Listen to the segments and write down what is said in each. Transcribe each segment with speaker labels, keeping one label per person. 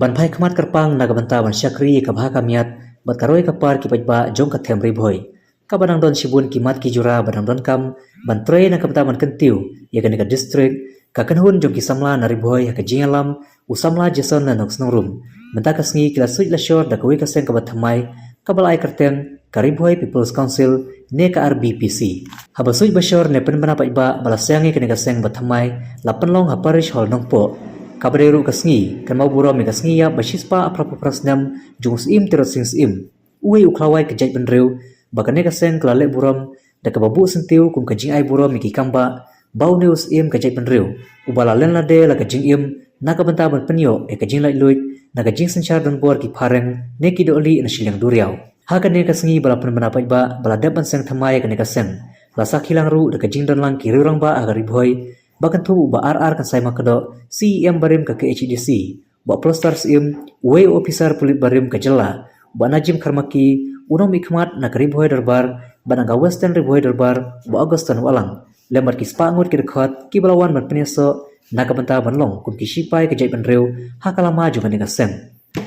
Speaker 1: ban phai khmat kerpang nagabanta ban syakri kabha kamiat bat karoi kapar ki pajba jong ka them ribhoi ka banang don sibun kimat ki jura banang don kam ban trei na kabta ban kentiu ya ka district ka kanhun jong ki samla na ribhoi ka jingalam usamla jason na noks rum menta kasngi kila suj la shor da kawi ka seng ka bathamai ka balai kerteng ka ribhoi people's council ne ka RBPC habasuj bashor ne penbana pajba balasangi ka seng bathamai lapenlong ha parish hall nongpo kabreru kasngi kan mau buro me kasngi ya basispa aprapu prasnam jungus im terot sings im uwe uklawai kejait benreu bakane kaseng kelale burom da kababu sentiu kum kajing ai burom miki kamba bau neus im kejait benreu ubala len lade la kajing im na kabenta ban penyo kajing lai luit na kajing senchar don bor ki pareng ne ki doli na silang duriau hakane kasngi bala penbana pajba bala daban seng thamai kane kaseng la sakhilang ru da kajing don lang ki rurang ba agari boy bahkan tu ba RR kan sai makado CEM barim ke HDC ba prostars im way officer pulit barim ke jela ba najim kharmaki unom ikmat na riboy darbar bananga western riboy darbar ba agustan walang lembar ki spangut ki dekat ki balawan ban penyeso na kabanta banlong kum ki sipai ke jait banreu hakalama juga ni kasem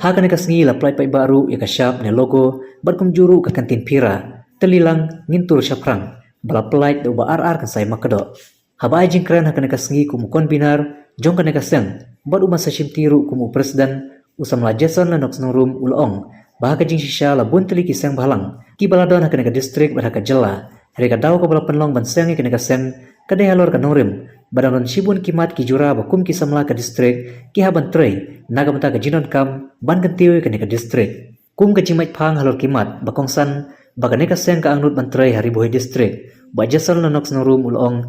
Speaker 1: hakane kasngi la plai pai baru ya kasyap ne logo barkum juru ka kantin pira telilang ngintur syaprang bala plai do ba RR kan sai makado habai jingkran hakane kasngi kumu konbinar jong kane kaseng bad uma sashim tiru kumu presiden usam la jason la noks rum ulong bahaka jing shisha la bunteli kiseng balang ki baladon hakane ka district bahaka jela hari ka daw ka bala penlong ban seng kane kaseng kade halor ka norim badang shibun kimat ki jura bakum ki samla ka district ki haban trei naga mata ka jinon kam ban gantiwe kane ka district kum ka jimait phang halor kimat bakongsan bagane kaseng ka angnut ban trei hari boy district ba jason la noks rum ulong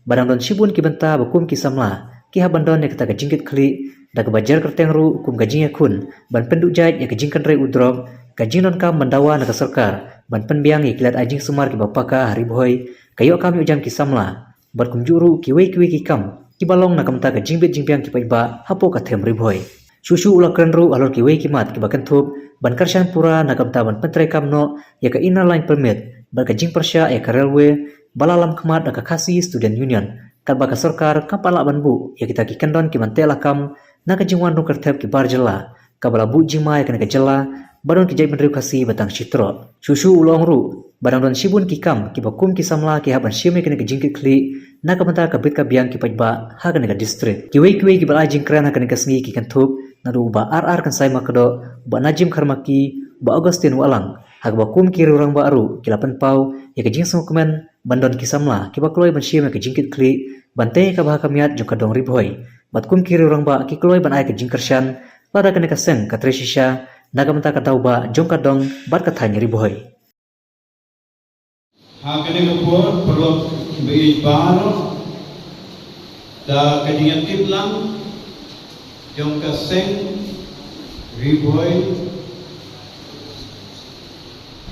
Speaker 1: barang don shibun ki benta bakum ki samla ki habandon ne kata jingkit khli da ka bajar kerteng ru kum gajing kun ban penduk jait ya gajing kan rei udrog gajing non kam bandawa na ka sarkar ban penbiang ikilat ajing sumar ki bapaka hari boy kayo kami ujam ki samla bar kum juru ki wei ki kam ki balong na kamta gajing bit jingpiang ki paiba hapo ka them ri boy susu ulakran ru alor ki wei ki mat ki bakan thup ban karshan pura na kamta ban pentre kam no ya ka inner line permit bar gajing persya ya ka railway balalam kemat da kakasi student union kat baka sarkar kapala banbu ya kita ki kendon ki mantela kam na ka jingwan ru kertep ki barjela kabala bu jima ya kana ka jela badon ki jai benriu kasi batang citro susu ulong ru badang don shibun ki kam ki bakum ki samla ki haban shime kana ka jingkit kli na ka manta ka bit ka biang ki pajba ha kana ka district ki wei ki bala jingkran ha kana ka sngi ki kan thup na ru ba RR kan sai makado ba najim kharmaki ba Agustin walang hak bakum ki rurang ba aru ki lapan pau ya ka jing komen bandon kisamla kiba kloi ban shime ke jingkit kli bante ka bah kamiat jong ka dong ribhoi bat kum kiri orang ba ki kloi ban ai ke jingkershan lada kane ka seng ka treshisha naga menta ka tau ba jong ka dong bat ka thanya ribhoi
Speaker 2: ha kane ko perlu bei baro da ka jingat kitlang jong ka seng ribhoi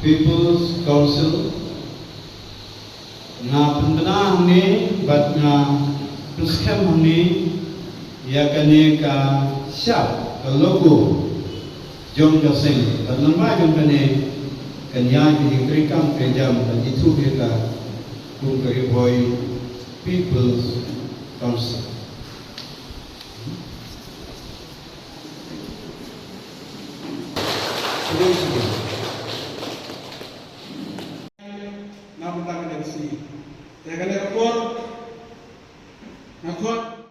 Speaker 2: People's Council na pendana hamni bat na preskem hamni ya kane ka syap ka logo jong ka seng bat lama jong kane kanya ki krikam kejam dan itu kita kungkari boy People's Council
Speaker 3: Ya kan nakot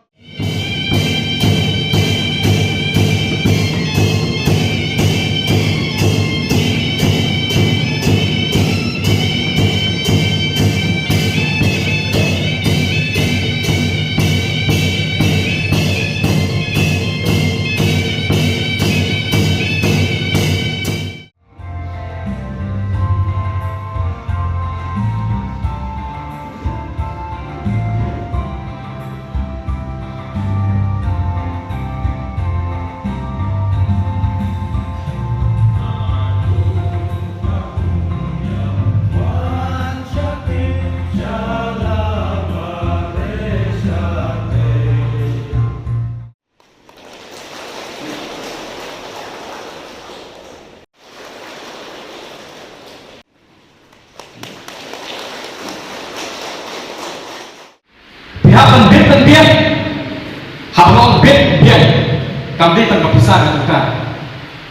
Speaker 3: mandi tangkap besar kan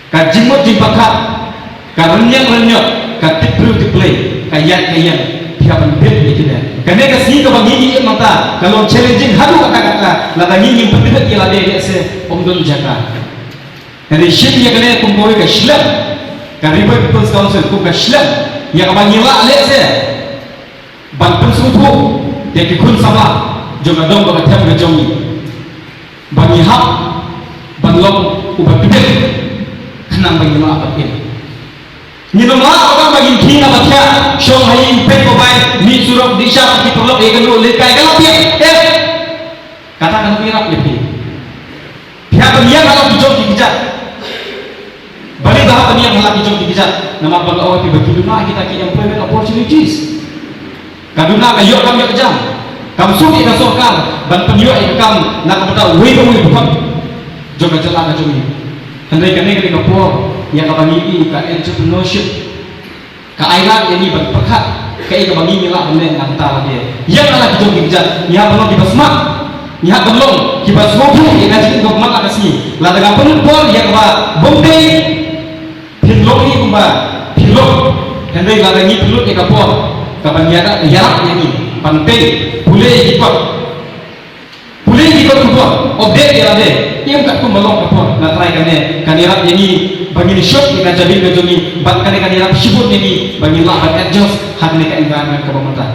Speaker 3: ka jimut jimpakat ka renyang ka tipru tiplay ka yan pihak penting itu dah kerana ka sini ka bangi mata kalau challenging haru kata la bangi yang penting ialah dia se omdon jaga dari shin ya kena kumpul ka shlam ka river people's council ku ka shlam ya ka bangi la le se ban pensutu dia kikun sama jom dong ka tem ka jom bangi hak ban lom ubat pipet kenang bangi la apa ini ni nama orang bagi kina baca shong hai pet ko bai ni surok disha ki tolok e kan le kai galap ye katakan pirap lebih pihak dunia kalau dijong dikejar balik bahwa dunia kalau dijong dikejar nama bangga awak bagi dunia kita ki employment opportunities kaduna kayo kami kejam kam suki ka sokar ban penyo e kam nak bata we bukan jong jela ka jong handai kene ke kapor yang kabangi ka entrepreneurship ka ailat ini berpekat ka kabangi mila benda yang antara dia yang ala kijong kijat nya belum dibasmak nya belum dibasmoku yang ngaji ko mak atas ni la daga penupol yang ba bombe pilok ni kumba pilok handai la ni pilok ke kapor kabangi ada yarak yang ni pantai boleh ikut kumpul objek yang ada yang kat kumbang kapor na try kanirap yang ni bagi ni shot kita jadi kejongi bat kanirap sibut ni bagi lah bat adjust hak ni ka environment ka pemerintah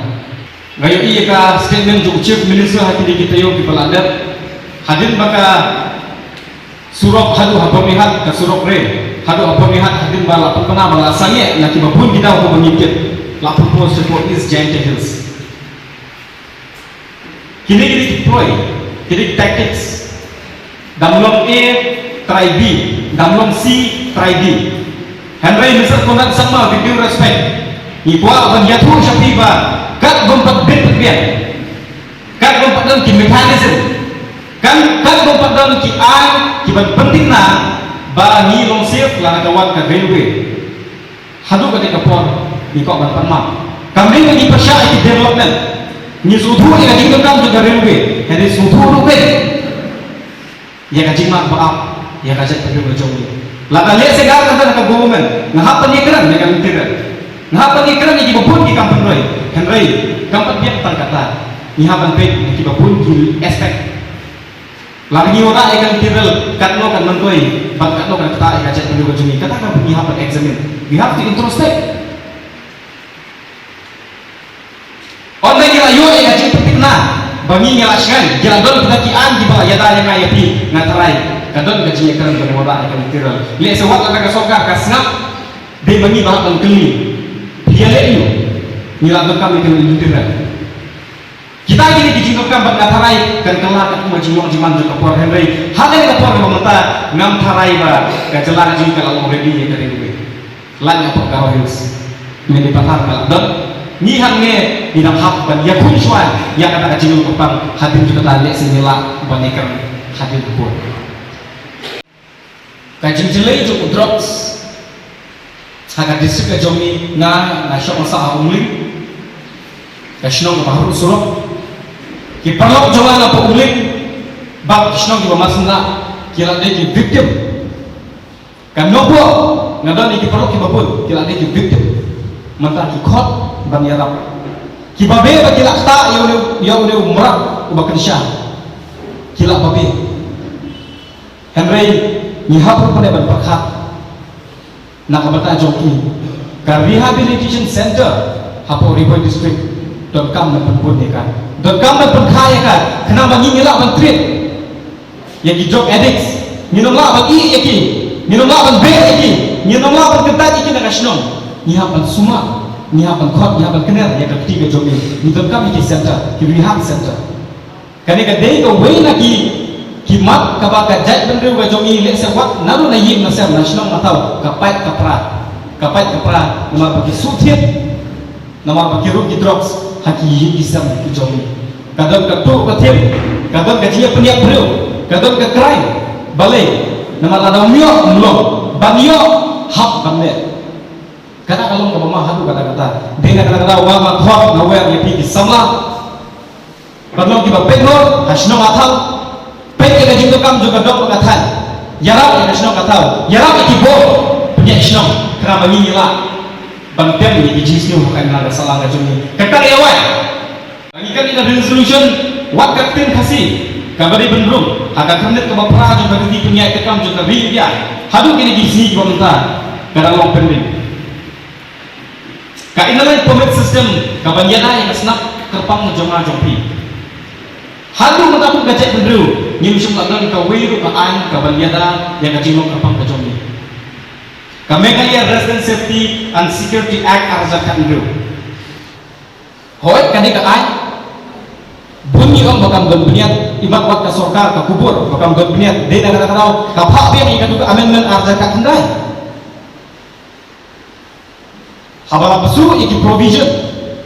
Speaker 3: ngayo iya ka statement jo chief minister hati kita yo di peladat hadir maka surok hadu habamihat ka surok re hadu habamihat hadir bala pernah bala sange na kibabun kita ko mengikit la propose support is giant hills kini deploy kini tactics damlong A try B damlong C try D Henry misal konat sama with due respect ibuat ban yatu syafiba kat bompat bit bian kat bompat dalam ki mekanism kan kat bompat dalam ki ai ki ban penting na ba ni long save la kawan ka railway hadu ka kapor ni ko ban panma kami ni pasya ki development ni sudhu ni ka jingkam juga railway jadi sudhu rupe ya ka jingma ba ya ka jat perlu berjong la ka le segar kan ka government ngah penikeran ne ka mitiran ngah penikeran ni bubun ki kampung roi Henry kampung dia kata ni haban pe ki bubun ki aspect la ni ora e kan tiral kan no kan mentoi bat kan no kan kata e ka jat perlu berjong kata ka ni haban examine we have to introspect online kita yo e ka jat penting na bangi ngelaskan jalan don kita kian di bawah yata yang ngayapi ngatarai kadon gaji kan pada wala akan tiral le sewat ka soka ka snap de bangi bah kan keli dia le yo nila don kami kan tiral kita ini dijinokkan bang ngatarai kan kelak aku majimong jiman ke por Henry hale ke por mata ngam tarai ba ka jelar jing kalau already ya dari duwe lan apa ka hills meni bahar kal don ni hangne di dalam hak ban ya kun suan yang kata kacil kupang hadir juga tadi senila banikan hadir pun kacil jelai juga drops agak distrik jomi na syok masa umli kasno baru surok ki perlok jalan apa umli bab kasno ki masna kira de ki victim kan nopo ngadon ki perlok ki babun kira de ki victim mata ki khot ban yarap kibabe bagi lakta yang udah umrah ubakan syah kilap babe Henry nyihap pada ban pakat nak bata joki ka rehabilitation center hapo river district don kam na pun kan don kam na pun kaya kan kenapa ngilak ban treat yang di drug addicts minum lah bagi iki minum lah ban be iki minum lah ban ketat iki na kasnom nyihap ban suma nyihapan khot nyihapan kener ya ka ketiga jomi ni don kami ki center ki rehab center kane ka dei ka wei na ki mat ka ba ka jat ben ka jomi le se wat naru na yim na sem national atau ka pait ka pra nama bagi suthiet nama bagi ru ki drugs haki yim ki sem ki jomi ka don ka tu ka them ka don ka jia peniak bro ka don ka crime balai nama la myo mlo banyo hak banne kata kalau ke mama hadu kata-kata dengan kata-kata wa ma khot na wer ye pi samla badlong ki ba penor hasno athal pe ke jing kam juga dok kathan yarap yang senang kata, yarap itu bo, punya senang, kerana bagi nyala, bangtem ni dijisnya bukan ada salah macam ni. Kata dia awal, bagi kan kita resolution, wat kapten kasih, kabari benrum, agak kemet kebapra juga bagi punya tekam juga beri dia, hadu kini disini juga mentah, kerana long pending. Ka inalan permit system, kabanyana yang senang kerpang jomah jompi. Hadu mengapung gajah penduduk, nyusung lagan kawiru kaan kabanyana yang kacilong kerpang kejomi. Meghalaya Resident Safety and Security Act arzakan penduduk. Hoet kani kaan, bunyi om bakam berbuniat imat wat ka sorkar ka kubur bakam berbuniat de negara tahu kapak dia ikan juga amendment arzakan pendai. Habala pesu iki provision,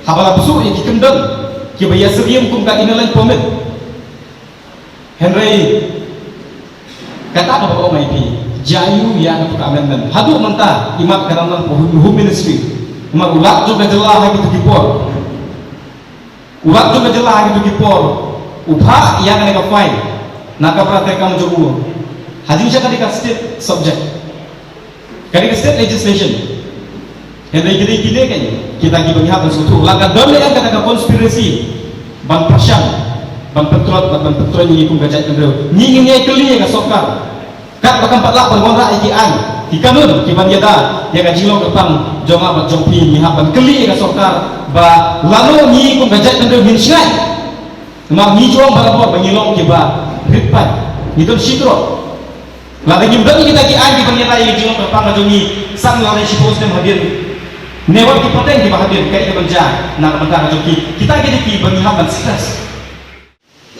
Speaker 3: habala pesu iki kendeng, ki bayar serium kum ka inalan permit. Henry kata apa kau maipi jayu yang aku amendment hadu mentah imat karangan home ministry imat ulat juga jelah lagi tu kipor ulat juga jelah lagi tu kipor upah yang mereka fine nak praktek kamu jogu hadi siya kadika state subject kadika state legislation Henry gini kan kita gibang hapon suatu langkah dole yang kata konspirasi ban persyang ban petrol ni kum gajat kendro ni ngi keli ka sokar kat bakam patla pengonra iki an ikanun kiban yada ya gajilo ketang jonga bat jompi ni hapan keli ka sokar ba lalu ni kum gajat kendro min syai ma ni jom barapor bangilong kiba ripat ni ton sitro la da nyimdan kita ki an kiban yada ya gajilo ketang jongi sang la si postem hadir newat ki poten ki hadir kai kiban ja na mentang jongi kita ki bang hapan stress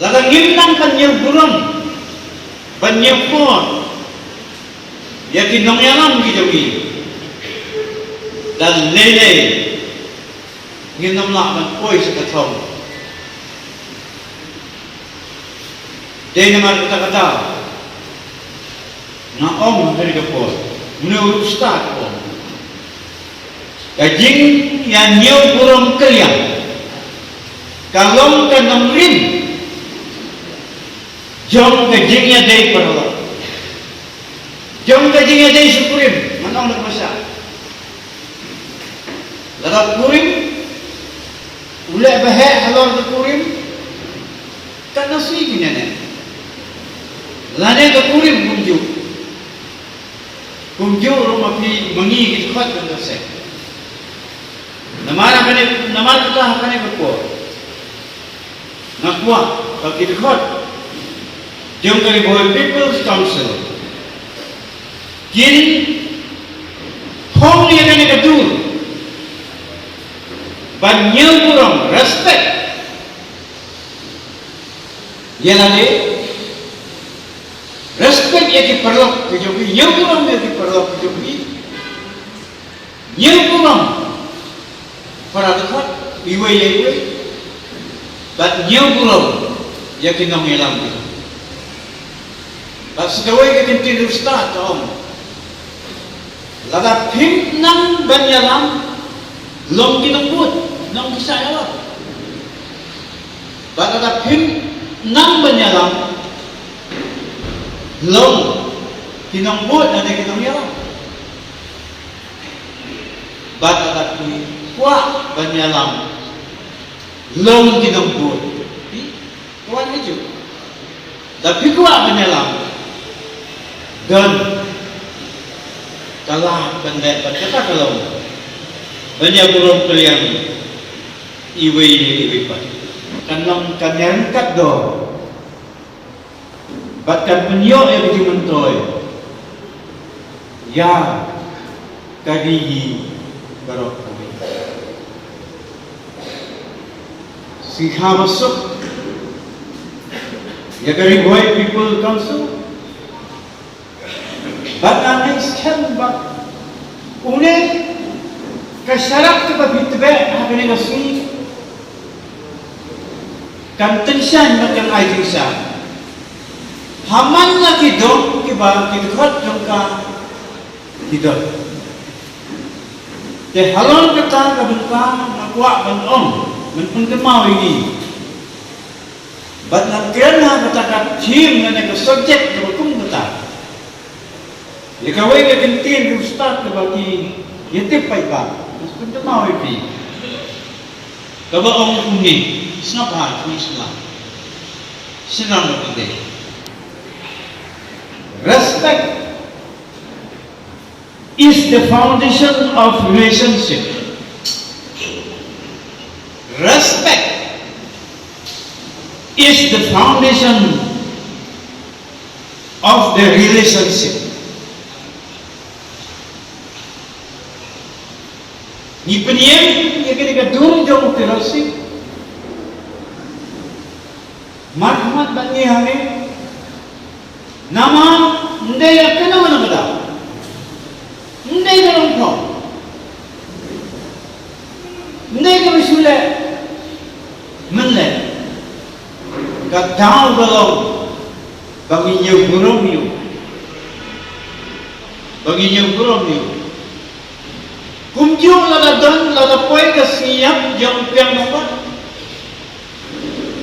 Speaker 2: Lalu ngimnang penyelburan, penyelburan, yakin nongyalam gitu dan lele ngimnam lah menkoi sekatong. Dia nama kata-kata, na om dari kapor, menurut ustad om, kajing yang nyau burung kalian, kalau kenang rim. Jom kajingnya dari perlah, jom kajingnya dari syukurim, mana nak masak? Lalu kurim, ulek bahaya halal ke kurim, tak nasi gini ni. Lalu ke kurim kumju rumah pi mengi kita kuat benda se. Nama kita apa ni berkuat? Nak kuat, kalau kita kuat. Jom kali boy People's Council kini hong ni akan ikatur banyak kurang respect ya lagi respect yang diperlukan kejogi yang kurang yang diperlukan kejogi yang kurang para dekat iwe banyak kurang yang kita mengelam Sekawai ke kinti ustaz om, lada pim nang banyalam, long kinambut, nang kisayawat. Lada pim nang banyalam, long kinambut ada kinamyalam. Lada pim kuat banyalam, long kinambut. Tuan hijau, tapi kuat banyalam. Dan kalah benda berkata kalau banyak burung kalian iwe pat kanang kanyan kat do batkan penyo yang dimentoy ya kagigi barok kami si masuk ya kari boy people council Bahkan sekian bak, unek kesyarat kita bitbe apa ni nasi, kan tension macam aisyah. Haman lagi dong kiba kidot jangka kidot. Te halon kata kabutang nakuak bantom, menpengkemau ini. Bahkan kerana kata tim yang subjek kehukum kata. Ikawai ka kintin rustat ka bagi yatip pa iba. Mas punta mau ipi. Kabaong uni, isna pa kung isna. Sinang na respect is the foundation of relationship. Respect is the foundation of the relationship. Ni peniem ya ketika dulu jauh terusik marhamat bani hame nama ndai yakna mana bada ndai dalam kau ndai kami sule menle katau dalam bagi nyugurum kumjung lada don lada poy kasiap yang piang nomor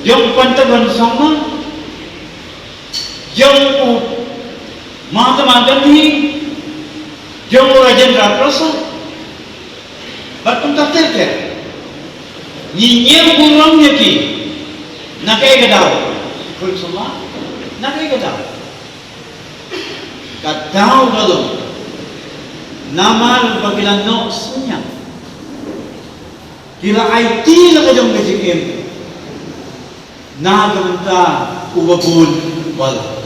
Speaker 2: yang pantaban sama yang Mahatma Gandhi yang Rajendra Prasad batung terker nyinyir burungnya ki nakai gadau kul semua nakai gadau gadau gadau nama bagilan no senyap kila IT lah kajong kejikim na gamanta ubabun wala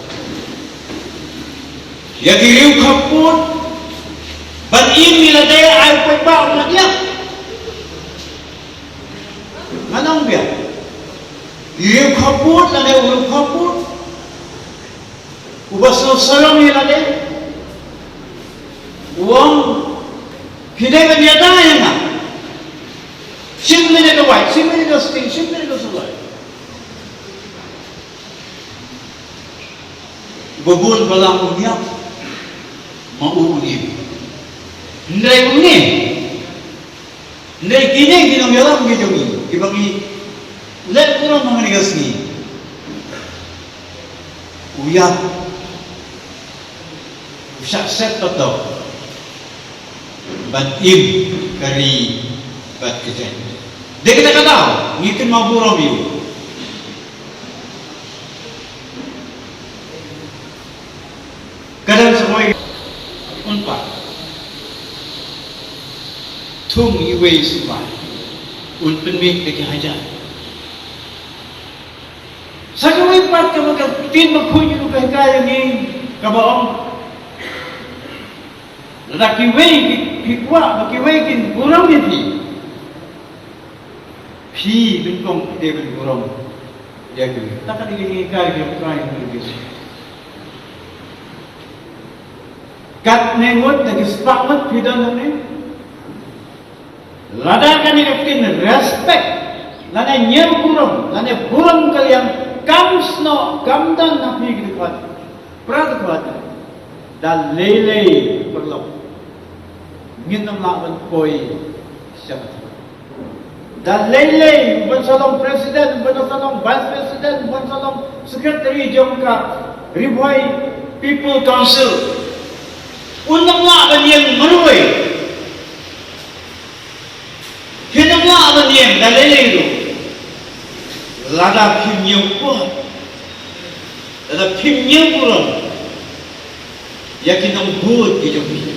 Speaker 2: ya diriu kaput ban imi ladai ay pagba umatnya manong biya diriu kaput ladai ulu kaput ubas no salong ladai uang hidai ka dia daya nga simple na ka white simple na ka sting simple na ka sulay babun balang unyap mauunim ndai unim ndai kini ginong yalam gijongi ibagi let kurang manganigas ni uyap usyak set toto bat im kari bat kejen dia kita kata ngikin maburam yu kadang semua unpak tung iwe semua unpen mik deki hajar sakawai pat ka tin makunyi ko kaya ni kabaong laki wei hikwa laki wei kin burung ni pi bin kong de bin burung dia ke tak ada lagi kali dia try itu kat nengot lagi sepakat pidan ni lada kan ni respect lada nyem burung kalian kamsno kamdan napi gitu kuat prat kuat dan lele perlu nginam lawan koi siapa dan lele bensalong presiden bensalong vice president bensalong secretary jongka ribuai people council unang lawan yang meruai hinam lawan yang dan lele itu lada pimnyong kuat lada pimnyong kurang yakin ang buod di jong